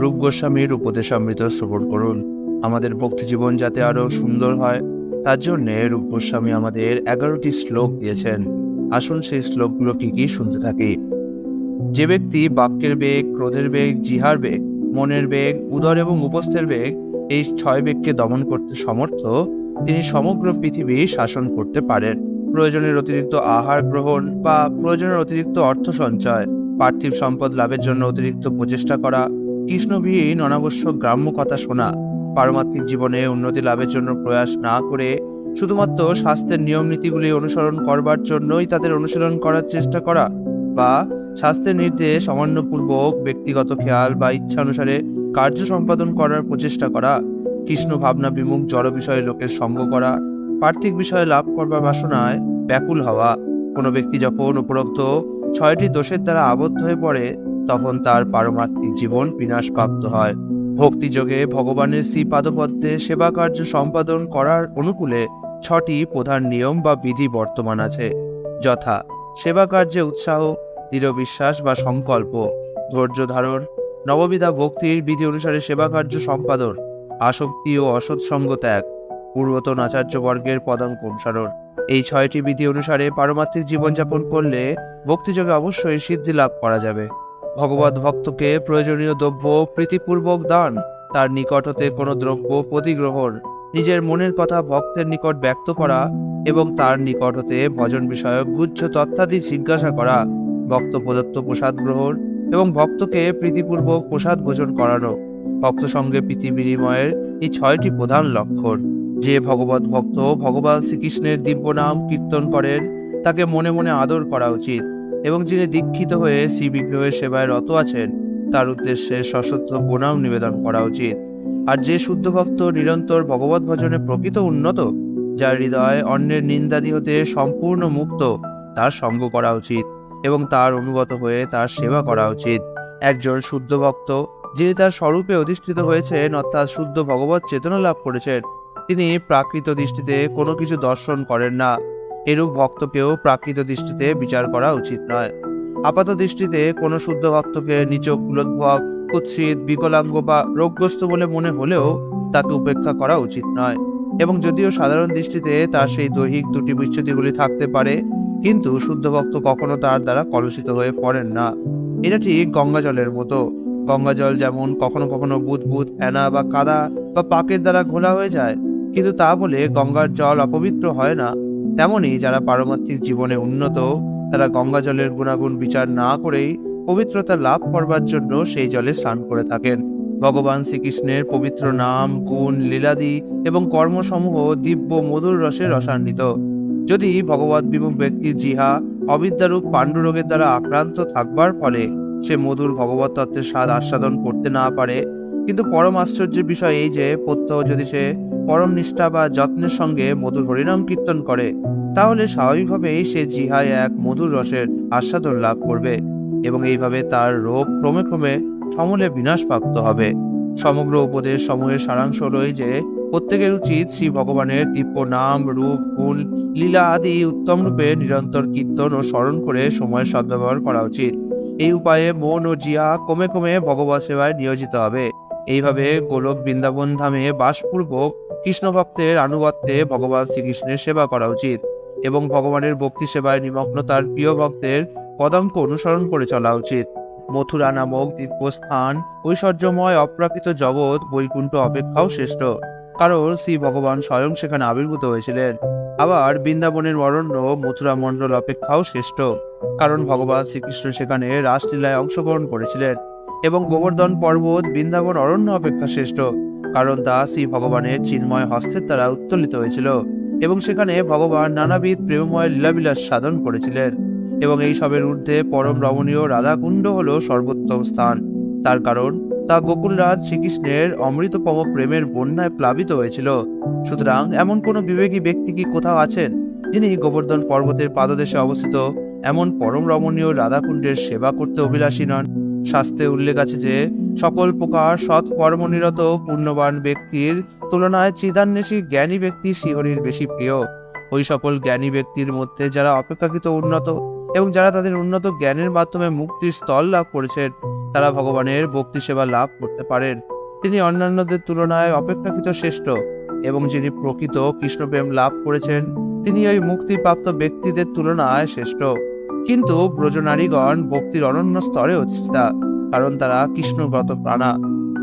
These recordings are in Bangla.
রূপ গোস্বামীর উপদেশামৃত শ্রবণ করুন। আমাদের ভক্তি জীবন যাতে আরো সুন্দর হয়, তার জন্য রূপ গোস্বামী আমাদের 11টি শ্লোক দিয়েছেন। আসুন সেই শ্লোকগুলো কি কি শুনতে থাকি। যে ব্যক্তি বাক্যের বেগ, ক্রোধের বেগ, জিহার বেগ, মনের বেগ, উদর এবং উপস্থের বেগ, এই 6 বেগকে দমন করতে সমর্থ, তিনি সমগ্র পৃথিবী শাসন করতে পারেন। প্রয়োজনের অতিরিক্ত আহার গ্রহণ বা প্রয়োজনের অতিরিক্ত অর্থ সঞ্চয়, পার্থিব সম্পদ লাভের জন্য অতিরিক্ত প্রচেষ্টা করা, কৃষ্ণবিহীন অনাবশ্যক গ্রাম্য কথা শোনা, পারমাত্মিক জীবনে উন্নতি লাভের জন্য প্রয়াস না করে শুধুমাত্র স্বাস্থ্যের নিয়ম নীতিগুলি অনুসরণ করবার জন্যই তাদের অনুশীলন করার চেষ্টা করা, বা স্বাস্থ্যের নির্দেশ অমান্যপূর্বক ব্যক্তিগত খেয়াল বা ইচ্ছা অনুসারে কার্য সম্পাদন করার প্রচেষ্টা করা, কৃষ্ণ ভাবনা বিমুখ জড় বিষয়ে লোকের সঙ্গ করা, পার্থিব বিষয়ে লাভ করবার বাসনায় ব্যাকুল হওয়া। কোনো ব্যক্তি যখন উপরোক্ত 6টি দোষের দ্বারা আবদ্ধ হয়ে পড়ে, তখন তার পারমার্থিক জীবন বিনাশপ্রাপ্ত হয়। ভক্তিযোগে ভগবানের শ্রী পাদপদ্মে সেবা কার্য সম্পাদন করার অনুকূলে 6টি প্রধান নিয়ম বা বিধি বর্তমান আছে, যথা সেবা কার্যে উৎসাহ, দৃঢ় বিশ্বাস বা সংকল্প, ধৈর্য ধারণ, নববিধা ভক্তির বিধি অনুসারে সেবা কার্য সম্পাদন, আসক্তি ও অসৎসঙ্গ ত্যাগ, পূর্বতন আচার্যবর্গের পদাঙ্ক অনুসরণ। এই 6টি বিধি অনুসারে পারমার্থিক জীবনযাপন করলে ভক্তিযোগে অবশ্যই সিদ্ধি লাভ করা যাবে। ভগবত ভক্তকে প্রয়োজনীয় দ্রব্য প্রীতিপূর্বক দান, তার নিকট হতে কোনো দ্রব্য প্রতিগ্রহণ, নিজের মনের কথা ভক্তের নিকট ব্যক্ত করা এবং তার নিকট হতে ভজন বিষয়ক গুচ্ছ তথ্যাদি জিজ্ঞাসা করা, ভক্ত প্রদত্ত প্রসাদ গ্রহণ এবং ভক্তকে প্রীতিপূর্বক প্রসাদ ভোজন করানো, ভক্ত সঙ্গে প্রীতি বিনিময়ের এই 6টি প্রধান লক্ষণ। যে ভগবত ভক্ত ভগবান শ্রীকৃষ্ণের দিব্য নাম কীর্তন করেন, তাকে মনে মনে আদর করা উচিত, এবং যিনি দীক্ষিত হয়ে শ্রী বিগ্রহের সেবায় রত আছেন, তার উদ্দেশ্যে সশ্রদ্ধ প্রণাম নিবেদন করা উচিত। আর যে শুদ্ধ ভক্ত নিরন্তর ভগবত ভজনে প্রকৃত উন্নত, যার হৃদয় অন্যের নিন্দাদি হতে সম্পূর্ণ মুক্ত, তার সঙ্গ করা উচিত এবং তার অনুগত হয়ে তার সেবা করা উচিত। একজন শুদ্ধ ভক্ত, যিনি তার স্বরূপে অধিষ্ঠিত হয়েছেন, অর্থাৎ শুদ্ধ ভগবত চেতনা লাভ করেছেন, তিনি প্রাকৃত দৃষ্টিতে কোনো কিছু দর্শন করেন না। এরূপ ভক্তকেও প্রাকৃত দৃষ্টিতে বিচার করা উচিত নয়। আপাত দৃষ্টিতে কোনো শুদ্ধ ভক্তকে নিচক, কুলোদ্ভব, কুৎসিত, বিকলাঙ্গ বা রোগগ্রস্ত বলে মনে হলেও তাকে উপেক্ষা করা উচিত নয়। এবং যদিও সাধারণ দৃষ্টিতে তার সেই দৈহিক ত্রুটি বিচ্যুতিগুলি থাকতে পারে, কিন্তু শুদ্ধ ভক্ত কখনো তার দ্বারা কলুষিত হয়ে পড়েন না। এটা ঠিক গঙ্গা জলের মতো। গঙ্গা জল যেমন কখনো কখনো বুদবুদ, ফেনা বা কাদা বা পাকের দ্বারা ঘোলা হয়ে যায়, কিন্তু তা বলে গঙ্গার জল অপবিত্র হয় না। তেমনি যারা পারমার্থিক জীবনে উন্নত, তারা গঙ্গা জলের গুণাগুণ বিচার না করেই পবিত্রতা লাভ করবার জন্য সেই জলে স্নান করে থাকেন। ভগবান শ্রীকৃষ্ণের পবিত্র নাম, গুণ, লীলাদি এবং কর্মসমূহ দিব্য মধুর রসে রসান্বিত। যদি ভগবত বিমুখ ব্যক্তির জিহা অবিদ্যারূপ পাণ্ডুরোগের দ্বারা আক্রান্ত থাকবার ফলে সে মধুর ভগবত তত্ত্বের স্বাদ আস্বাদন করতে না পারে, কিন্তু পরম আশ্চর্যের বিষয় এই যে প্রত্যহ যদি সে পরম নিষ্ঠা বা যত্নের সঙ্গে মধুর হরিনাম কীর্তন করে, তাহলে স্বাভাবিকভাবেই সে জিহায় এক মধুর রসের আস্বাদন লাভ করবে এবং এইভাবে তার রোগ ক্রমে ক্রমে সমূলে বিনাশপ্রাপ্ত হবে। সমগ্র উপদেশ সমূহের সারাংশ হল এই যে প্রত্যেকের উচিত শ্রী ভগবানের দিব্য নাম, রূপ, গুণ, লীলা আদি উত্তম রূপে নিরন্তর কীর্তন ও স্মরণ করে সময়ের সদ্ব্যবহার করা উচিত। এই উপায়ে মন ও জিহা ক্রমে ক্রমে ভগবত সেবায় নিয়োজিত হবে। এইভাবে গোলক বৃন্দাবন ধামে বাসপূর্বক কৃষ্ণ ভক্তের আনুগত্যে ভগবান শ্রীকৃষ্ণের সেবা করা উচিত এবং ভগবানের ভক্তি সেবায় নিমগ্ন তার প্রিয় ভক্তের পদাঙ্ক অনুসরণ করে চলা উচিত। মথুরা নামক দিব্য স্থান, ঐশ্বর্যময় অপ্রাকৃত জগৎ বৈকুণ্ঠ অপেক্ষাও শ্রেষ্ঠ, কারণ শ্রী ভগবান স্বয়ং সেখানে আবির্ভূত হয়েছিলেন। আবার বৃন্দাবনের অরণ্য মথুরা মণ্ডল অপেক্ষাও শ্রেষ্ঠ, কারণ ভগবান শ্রীকৃষ্ণ সেখানে রাসলীলায় অংশগ্রহণ করেছিলেন। এবং গোবর্ধন পর্বত বৃন্দাবন অরণ্য অপেক্ষা শ্রেষ্ঠ, কারণ তা শ্রী ভগবানের চিন্ময় হস্তের দ্বারা উত্তোলিত হয়েছিল এবং সেখানে ভগবান নানাবিধ প্রেমময় লীলাবিলাস সাধন করেছিলেন। এবং এই সবের ঊর্ধ্বে পরম রমণীয় রাধাকুণ্ড হল সর্বোত্তম স্থান, তার কারণ তা গোকুলরাজ শ্রীকৃষ্ণের অমৃতপম প্রেমের বন্যায় প্লাবিত হয়েছিল। সুতরাং এমন কোন বিবেকী ব্যক্তি কি কোথাও আছেন, যিনি গোবর্ধন পর্বতের পাদদেশে অবস্থিত এমন পরম রমণীয় রাধাকুণ্ডের সেবা করতে অভিলাষী নন? শাস্ত্রে উল্লেখ আছে যে সকল প্রকার সৎ কর্মনিরত পুণ্যবান ব্যক্তির তুলনায় চিদান্বেষী জ্ঞানী ব্যক্তি শ্রীহরির বেশি প্রিয়। ওই সকল জ্ঞানী ব্যক্তির মধ্যে যারা অপেক্ষাকৃত উন্নত এবং যারা তাদের উন্নত জ্ঞানের মাধ্যমে মুক্তির স্থল লাভ করেছেন, তারা ভগবানের ভক্তি সেবা লাভ করতে পারেন। তিনি অন্যান্যদের তুলনায় অপেক্ষাকৃত শ্রেষ্ঠ, এবং যিনি প্রকৃত কৃষ্ণপ্রেম লাভ করেছেন তিনি ওই মুক্তিপ্রাপ্ত ব্যক্তিদের তুলনায় শ্রেষ্ঠ। কিন্তু ব্রজনারীগণ ভক্তির অনন্য স্তরে অধিষ্ঠা, কারণ তারা কৃষ্ণগত প্রাণা।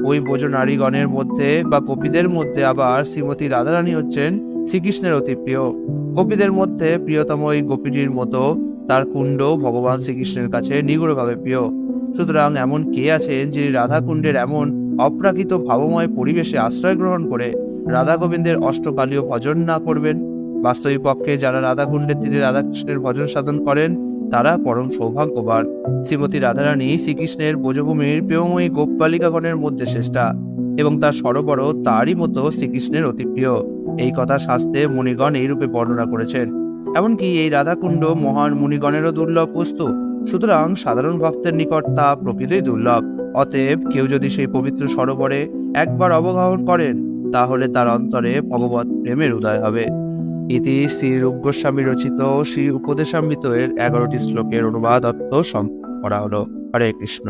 ওই ব্রজনারীগণের মধ্যে বা গোপীদের মধ্যে আবার শ্রীমতী রাধারানী হচ্ছেন শ্রীকৃষ্ণের অতি প্রিয়। গোপীদের মধ্যে প্রিয়তম ওই গোপীটির মতো তার কুণ্ড ভগবান শ্রীকৃষ্ণের কাছে নিগুড়ভাবে প্রিয়। সুতরাং এমন কে আছেন যিনি রাধা কুণ্ডের এমন অপ্রাকৃত ভাবময় পরিবেশে আশ্রয় গ্রহণ করে রাধা গোবিন্দের অষ্টকালীয় ভজন না করবেন? বাস্তবিক পক্ষে যারা রাধাকুণ্ডের তীরে রাধাকৃষ্ণের ভজন সাধন করেন তারা পরম সৌভাগ্যবান। শ্রীমতী রাধারানী শ্রীকৃষ্ণের ব্রজভূমির প্রিয়ময়ী গোপবালিকাগণের মধ্যে শ্রেষ্ঠা, এবং তার সরোবরও তারই মতো শ্রীকৃষ্ণের অতি প্রিয়। এই কথা শাস্ত্রে মুনিগণ এইরূপে বর্ণনা করেছেন। এমনকি এই রাধাকুণ্ড মহান মুনিগণেরও দুর্লভ বস্তু। সুতরাং সাধারণ ভক্তের নিকট তা প্রকৃতই দুর্লভ। অতএব কেউ যদি সেই পবিত্র সরোবরে একবার অবগাহন করেন তাহলে তার অন্তরে ভগবত প্রেমের উদয় হবে। ইতি শ্রী রূপ গোস্বামী রচিত শ্রী উপদেশামৃত এর 11টি শ্লোকের অনুবাদ অর্থ সম্পন্ন করা হলো। হরে কৃষ্ণ।